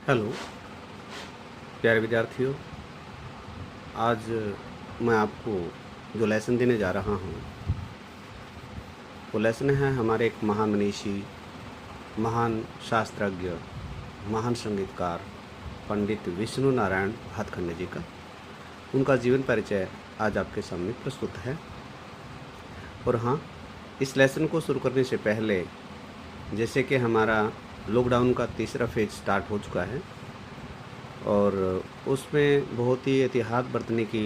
Hello प्यारे विद्यार्थियों। आज मैं आपको जो लेसन देने जा रहा हूँ वो लेसन है हमारे एक महान मनीषी, महान शास्त्रज्ञ, महान संगीतकार पंडित विष्णु नारायण भातखंडे जी का। उनका जीवन परिचय आज आपके सामने प्रस्तुत है। और हाँ, इस लेसन को शुरू करने से पहले जैसे कि हमारा लॉकडाउन का तीसरा फेज स्टार्ट हो चुका है और उसमें बहुत ही एहतियात बरतने की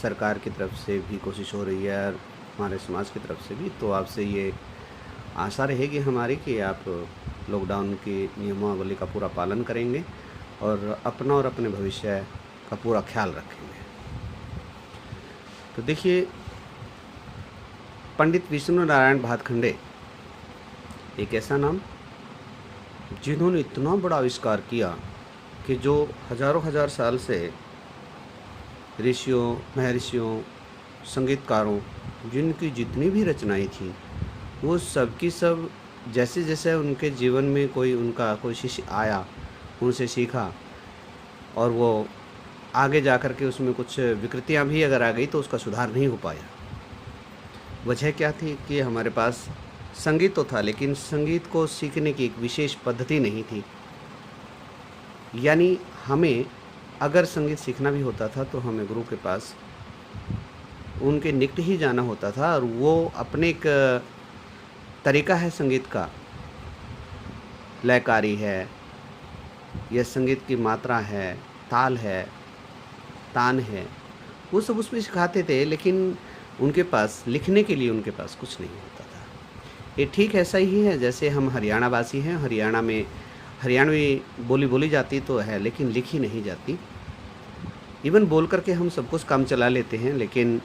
सरकार की तरफ से भी कोशिश हो रही है और हमारे समाज की तरफ से भी। तो आपसे ये आशा रहेगी हमारी कि आप लॉकडाउन की नियमावली का पूरा पालन करेंगे और अपना और अपने भविष्य का पूरा ख्याल रखेंगे। तो देखिए, पंडित विष्णु नारायण भातखंडे एक ऐसा नाम जिन्होंने इतना बड़ा आविष्कार किया कि जो हजारों हजार साल से ऋषियों, महर्षियों, संगीतकारों, जिनकी जितनी भी रचनाएं थी वो सब की सब जैसे जैसे उनके जीवन में कोई शिष्य आया, उनसे सीखा और वो आगे जा कर के उसमें कुछ विकृतियां भी अगर आ गई तो उसका सुधार नहीं हो पाया। वजह क्या थी कि हमारे पास संगीत तो था लेकिन संगीत को सीखने की एक विशेष पद्धति नहीं थी। यानी हमें अगर संगीत सीखना भी होता था तो हमें गुरु के पास उनके निकट ही जाना होता था और वो अपने एक तरीका है संगीत का, लयकारी है या संगीत की मात्रा है, ताल है, तान है, वो सब उसमें सिखाते थे। लेकिन उनके पास लिखने के लिए उनके पास कुछ नहीं होता था। ये ठीक ऐसा ही है जैसे हम हरियाणा वासी हैं। हरियाणा में हरियाणवी बोली बोली जाती तो है लेकिन लिखी नहीं जाती। इवन बोल करके हम सब कुछ काम चला लेते हैं लेकिन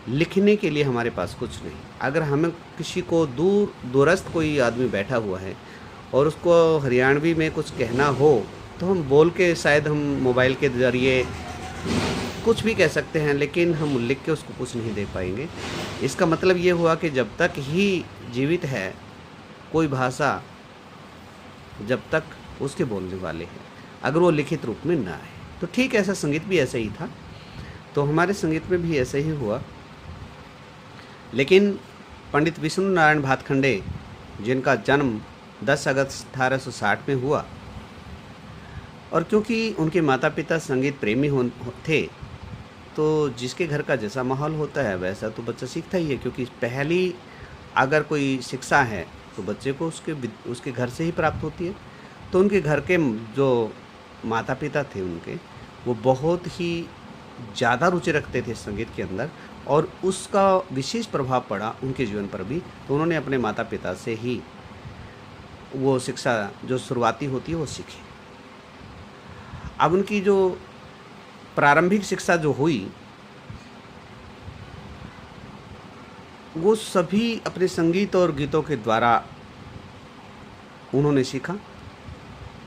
लिखने के लिए हमारे पास कुछ नहीं। अगर हमें किसी को दूरस्थ कोई आदमी बैठा हुआ है और उसको हरियाणवी में कुछ कहना हो तो हम बोल के, शायद हम मोबाइल के ज़रिए कुछ भी कह सकते हैं लेकिन हम लिख के उसको कुछ नहीं दे पाएंगे। इसका मतलब ये हुआ कि जब तक ही जीवित है कोई भाषा, जब तक उसके बोलने वाले हैं, अगर वो लिखित रूप में ना आए तो ठीक ऐसा संगीत भी ऐसा ही था। तो हमारे संगीत में भी ऐसा ही हुआ। लेकिन पंडित विष्णु नारायण भातखंडे, जिनका जन्म 10 अगस्त 1860 में हुआ और क्योंकि उनके माता पिता संगीत प्रेमी थे तो जिसके घर का जैसा माहौल होता है वैसा तो बच्चा सीखता ही है। क्योंकि पहली अगर कोई शिक्षा है तो बच्चे को उसके घर से ही प्राप्त होती है। तो उनके घर के जो माता पिता थे उनके, वो बहुत ही ज़्यादा रुचि रखते थे संगीत के अंदर और उसका विशेष प्रभाव पड़ा उनके जीवन पर भी। तो उन्होंने अपने माता पिता से ही वो शिक्षा जो शुरुआती होती है वो सीखी। अब उनकी जो प्रारंभिक शिक्षा जो हुई वो सभी अपने संगीत और गीतों के द्वारा उन्होंने सीखा।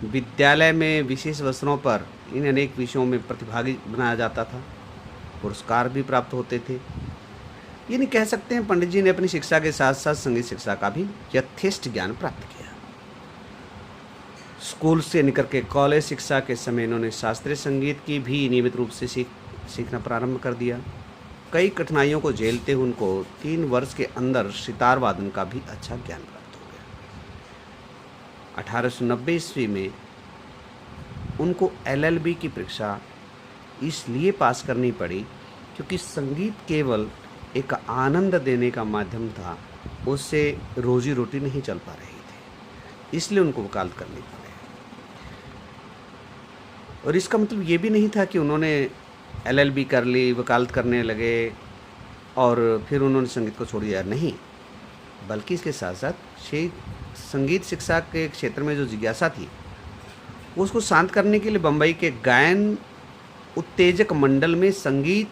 विद्यालय में विशेष अवसरों पर इन अनेक विषयों में प्रतिभागी बनाया जाता था, पुरस्कार भी प्राप्त होते थे। ये नहीं कह सकते हैं पंडित जी ने अपनी शिक्षा के साथ साथ संगीत शिक्षा का भी यथेष्ट ज्ञान प्राप्त किया। स्कूल से निकल के कॉलेज शिक्षा के समय इन्होंने शास्त्रीय संगीत की भी नियमित रूप से सीखना प्रारंभ कर दिया। कई कठिनाइयों को झेलते हुए उनको 3 वर्ष के अंदर सितार वादन का भी अच्छा ज्ञान प्राप्त हो गया। 1890 ईस्वी में उनको LLB की परीक्षा इसलिए पास करनी पड़ी क्योंकि संगीत केवल एक आनंद देने का माध्यम था, उससे रोजी रोटी नहीं चल पा रही थी, इसलिए उनको वकालत करनी पड़ी। और इसका मतलब ये भी नहीं था कि उन्होंने LLB कर ली, वकालत करने लगे और फिर उन्होंने संगीत को छोड़ दिया, नहीं। बल्कि इसके साथ साथ संगीत शिक्षा के क्षेत्र में जो जिज्ञासा थी उसको शांत करने के लिए बम्बई के गायन उत्तेजक मंडल में संगीत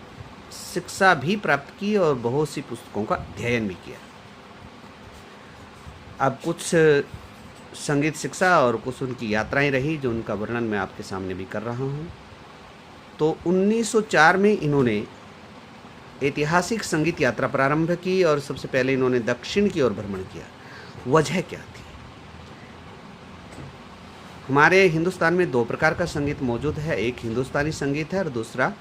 शिक्षा भी प्राप्त की और बहुत सी पुस्तकों का अध्ययन भी किया। अब कुछ संगीत शिक्षा और कुछ उनकी यात्राएं रही जो उनका वर्णन मैं आपके सामने भी कर रहा हूं। तो 1904 में इन्होंने ऐतिहासिक संगीत यात्रा प्रारंभ की और सबसे पहले इन्होंने दक्षिण की ओर भ्रमण किया। वजह क्या थी? हमारे हिंदुस्तान में दो प्रकार का संगीत मौजूद है, एक हिंदुस्तानी संगीत है और दूसरा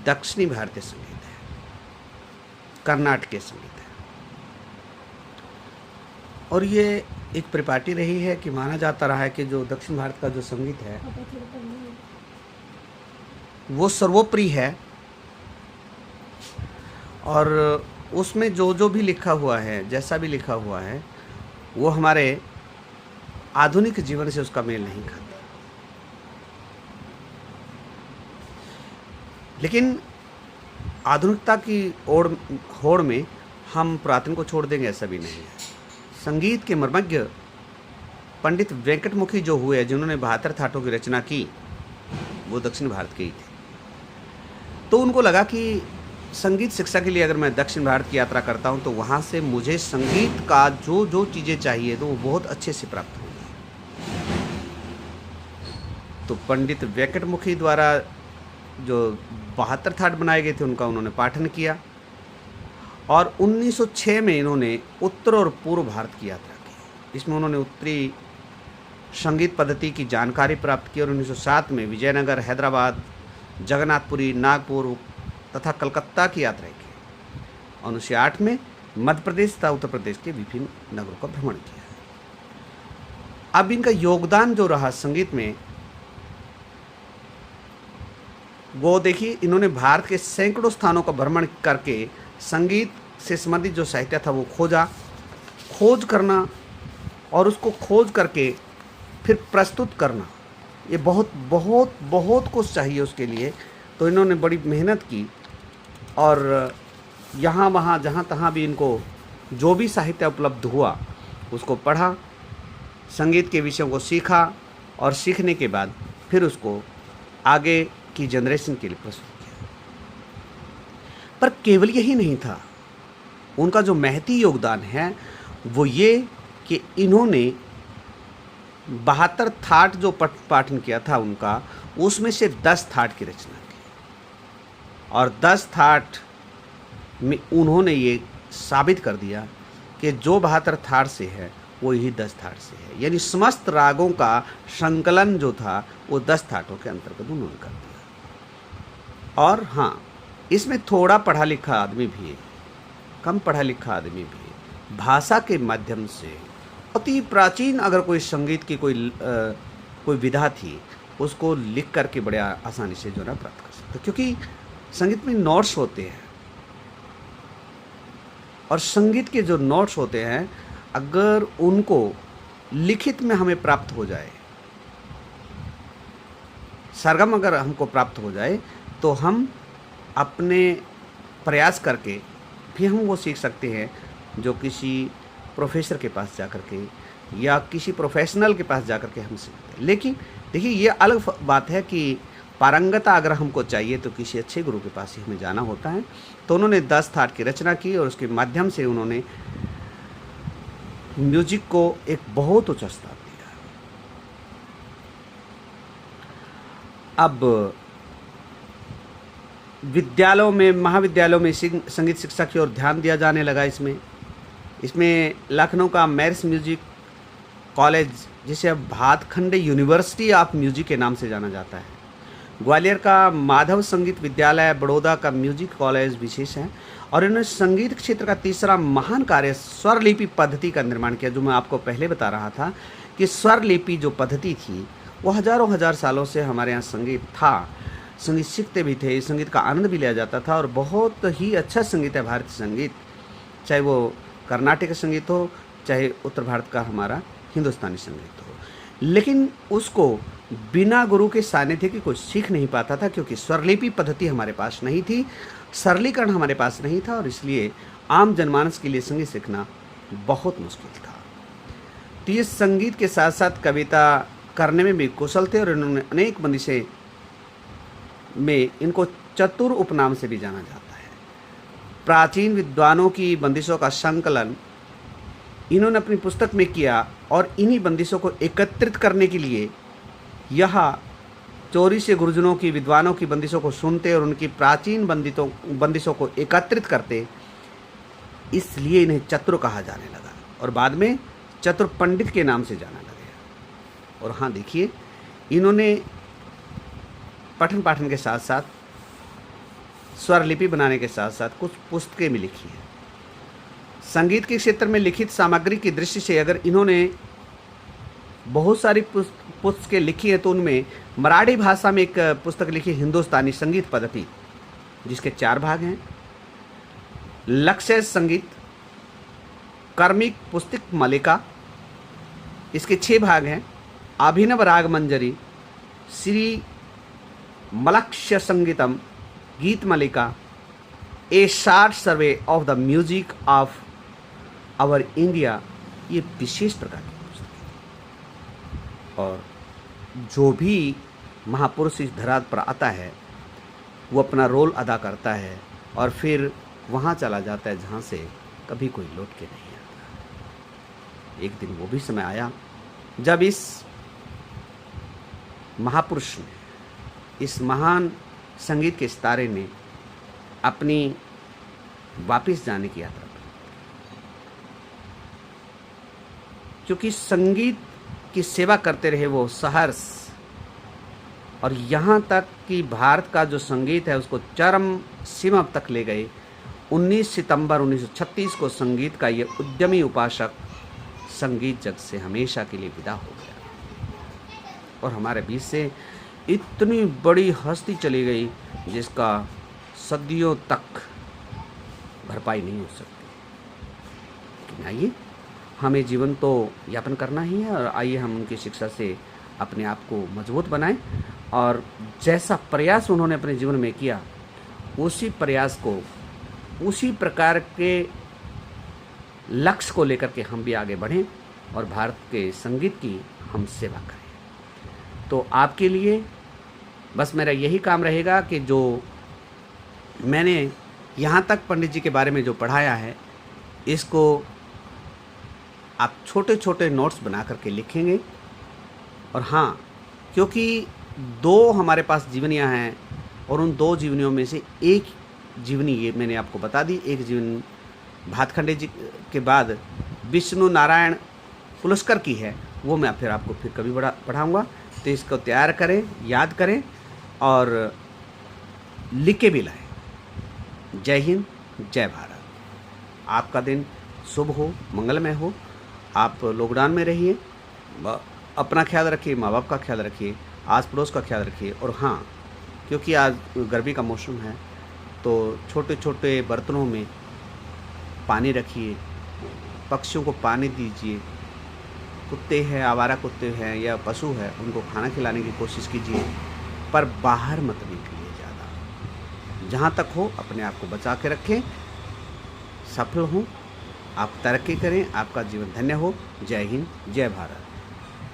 दक्षिणी भारतीय संगीत है, कर्नाटकीय संगीत है। और ये एक परिपाटी रही है कि माना जाता रहा है कि जो दक्षिण भारत का जो संगीत है वो सर्वोपरि है, और उसमें जो जो भी लिखा हुआ है, जैसा भी लिखा हुआ है, वो हमारे आधुनिक जीवन से उसका मेल नहीं खाता। लेकिन आधुनिकता की होड़ में हम पुरातन को छोड़ देंगे, ऐसा भी नहीं है। संगीत के मर्मज्ञ पंडित वेंकटमुखी जो हुए, जिन्होंने 72 थाटों की रचना की, वो दक्षिण भारत के ही थे। तो उनको लगा कि संगीत शिक्षा के लिए अगर मैं दक्षिण भारत की यात्रा करता हूँ तो वहाँ से मुझे संगीत का जो जो चीज़ें चाहिए तो वो बहुत अच्छे से प्राप्त होंगी। तो पंडित वेंकटमुखी द्वारा जो 72 थाट बनाए गए थे उनका उन्होंने पाठन किया, और 1906 में इन्होंने उत्तर और पूर्व भारत की यात्रा की। इसमें उन्होंने उत्तरी संगीत पद्धति की जानकारी प्राप्त की, और 1907 में विजयनगर, हैदराबाद, जगन्नाथपुरी, नागपुर तथा कलकत्ता की यात्रा की। और 1908 में मध्य प्रदेश तथा उत्तर प्रदेश के विभिन्न नगरों का भ्रमण किया। अब इनका योगदान जो रहा संगीत में, वो देखिए, इन्होंने भारत के सैकड़ों स्थानों का भ्रमण करके संगीत से संबंधित जो साहित्य था वो खोज करना, और उसको खोज करके फिर प्रस्तुत करना, ये बहुत बहुत बहुत कुछ चाहिए उसके लिए। तो इन्होंने बड़ी मेहनत की, और यहाँ वहाँ जहाँ तहाँ भी इनको जो भी साहित्य उपलब्ध हुआ उसको पढ़ा, संगीत के विषयों को सीखा, और सीखने के बाद फिर उसको आगे की जनरेशन के लिए प्रस्तुत किया। पर केवल यही नहीं था, उनका जो महती योगदान है वो ये कि इन्होंने 72 थाट जो पाठन किया था उनका, उसमें से 10 थाट की रचना की, और 10 थाट में उन्होंने ये साबित कर दिया कि जो 72 थाट से है वो यही 10 थाट से है। यानी समस्त रागों का संकलन जो था वो 10 थाटों के अंतर्गत उन्होंने कर दिया। और हाँ, इसमें थोड़ा पढ़ा लिखा आदमी भी है, कम पढ़ा लिखा आदमी भी है, भाषा के माध्यम से अति प्राचीन अगर कोई संगीत की कोई विधा थी, उसको लिख करके बड़े आसानी से जो ना प्राप्त कर सकते, क्योंकि संगीत में नोट्स होते हैं, और संगीत के जो नोट्स होते हैं अगर उनको लिखित में हमें प्राप्त हो जाए, सरगम अगर हमको प्राप्त हो जाए, तो हम अपने प्रयास करके भी हम वो सीख सकते हैं जो किसी प्रोफेसर के पास जा कर के या किसी प्रोफेशनल के पास जा कर के हम सीखते हैं। लेकिन देखिए, ये अलग बात है कि पारंगता अगर हमको चाहिए तो किसी अच्छे गुरु के पास ही हमें जाना होता है। तो उन्होंने 10 थाट की रचना की, और उसके माध्यम से उन्होंने म्यूजिक को एक बहुत उच्च स्थान दिया। अब विद्यालयों में, महाविद्यालयों में संगीत शिक्षा की ओर ध्यान दिया जाने लगा। इसमें लखनऊ का मैरिस म्यूजिक कॉलेज, जिसे अब भातखंडे यूनिवर्सिटी ऑफ म्यूजिक के नाम से जाना जाता है, ग्वालियर का माधव संगीत विद्यालय, बड़ौदा का म्यूजिक कॉलेज विशेष है। और इन्होंने संगीत क्षेत्र का तीसरा महान कार्य स्वरलिपि पद्धति का निर्माण किया। जो मैं आपको पहले बता रहा था कि स्वरलिपि जो पद्धति थी वो हजारों हजार सालों से हमारे यहाँ संगीत था, संगीत सीखते भी थे, संगीत का आनंद भी लिया जाता था, और बहुत ही अच्छा संगीत है भारतीय संगीत, चाहे वो कर्नाटक संगीत हो, चाहे उत्तर भारत का हमारा हिंदुस्तानी संगीत हो। लेकिन उसको बिना गुरु के सानिध्य की कोई सीख नहीं पाता था, क्योंकि स्वरलिपि पद्धति हमारे पास नहीं थी, सरलीकरण हमारे पास नहीं था, और इसलिए आम जनमानस के लिए संगीत सीखना बहुत मुश्किल था। तो ये संगीत के साथ साथ कविता करने में भी कुशल थे, और इन्होंने अनेक बंदिशें में, इनको चतुर उपनाम से भी जाना जाता है। प्राचीन विद्वानों की बंदिशों का संकलन इन्होंने अपनी पुस्तक में किया, और इन्हीं बंदिशों को एकत्रित करने के लिए यहाँ चोरी से गुरुजनों की, विद्वानों की बंदिशों को सुनते और उनकी प्राचीन बंदिशों को एकत्रित करते, इसलिए इन्हें चतुर कहा जाने लगा, और बाद में चतुर पंडित के नाम से जाना लगा। और हाँ देखिए, इन्होंने पठन पाठन के साथ साथ स्वरलिपि बनाने के साथ साथ कुछ पुस्तकें भी लिखी हैं। संगीत के क्षेत्र में लिखित सामग्री की दृष्टि से अगर इन्होंने बहुत सारी पुस्तकें लिखी हैं तो उनमें मराठी भाषा में एक पुस्तक लिखी, हिंदुस्तानी संगीत पद्धति, जिसके 4 भाग हैं। लक्ष्य संगीत, कर्मिक पुस्तक मालिका, इसके 6 भाग हैं। अभिनव राग मंजरी, श्री मलक्ष्य संगीतम, गीत मालिका, a short survey of the music of our India, ये विशेष प्रकार की पुस्तक है। और जो भी महापुरुष इस धरात पर आता है वो अपना रोल अदा करता है और फिर वहाँ चला जाता है जहाँ से कभी कोई लौट के नहीं आता। एक दिन वो भी समय आया जब इस महापुरुष ने, इस महान संगीत के सितारे ने अपनी वापस जाने की यात्रा की, क्योंकि संगीत की सेवा करते रहे वो सहर्ष, और यहाँ तक कि भारत का जो संगीत है उसको चरम सीमा तक ले गए। 19 सितंबर 1936 को संगीत का ये उद्यमी उपासक संगीत जग से हमेशा के लिए विदा हो गया और हमारे बीच से इतनी बड़ी हस्ती चली गई जिसका सदियों तक भरपाई नहीं हो सकती। लेकिन आइए, हमें जीवन तो यापन करना ही है और आइए हम उनकी शिक्षा से अपने आप को मजबूत बनाएं और जैसा प्रयास उन्होंने अपने जीवन में किया उसी प्रयास को, उसी प्रकार के लक्ष्य को लेकर के हम भी आगे बढ़ें और भारत के संगीत की हम सेवा करें। तो आपके लिए बस मेरा यही काम रहेगा कि जो मैंने यहाँ तक पंडित जी के बारे में जो पढ़ाया है इसको आप छोटे छोटे नोट्स बना करके लिखेंगे। और हाँ, क्योंकि 2 हमारे पास जीवनियाँ हैं और उन 2 जीवनियों में से एक जीवनी ये मैंने आपको बता दी, एक जीवनी भातखंडे जी के बाद विष्णु नारायण पुलस्कर की है, वो मैं फिर आपको फिर कभी पढ़ाऊँगा। तो इसको तैयार करें, याद करें और लिख के भी लाएं। जय हिंद, जय भारत। आपका दिन शुभ हो, मंगलमय हो। आप लॉकडाउन में रहिए, अपना ख्याल रखिए, माँ बाप का ख्याल रखिए, आस पड़ोस का ख्याल रखिए। और हाँ, क्योंकि आज गर्मी का मौसम है तो छोटे छोटे बर्तनों में पानी रखिए, पक्षियों को पानी दीजिए। कुत्ते हैं, आवारा कुत्ते हैं या पशु है, उनको खाना खिलाने की कोशिश कीजिए, पर बाहर मत निकलिए ज़्यादा। जहाँ तक हो अपने आप को बचा के रखें। सफल हों, आप तरक्की करें, आपका जीवन धन्य हो। जय हिंद, जय भारत।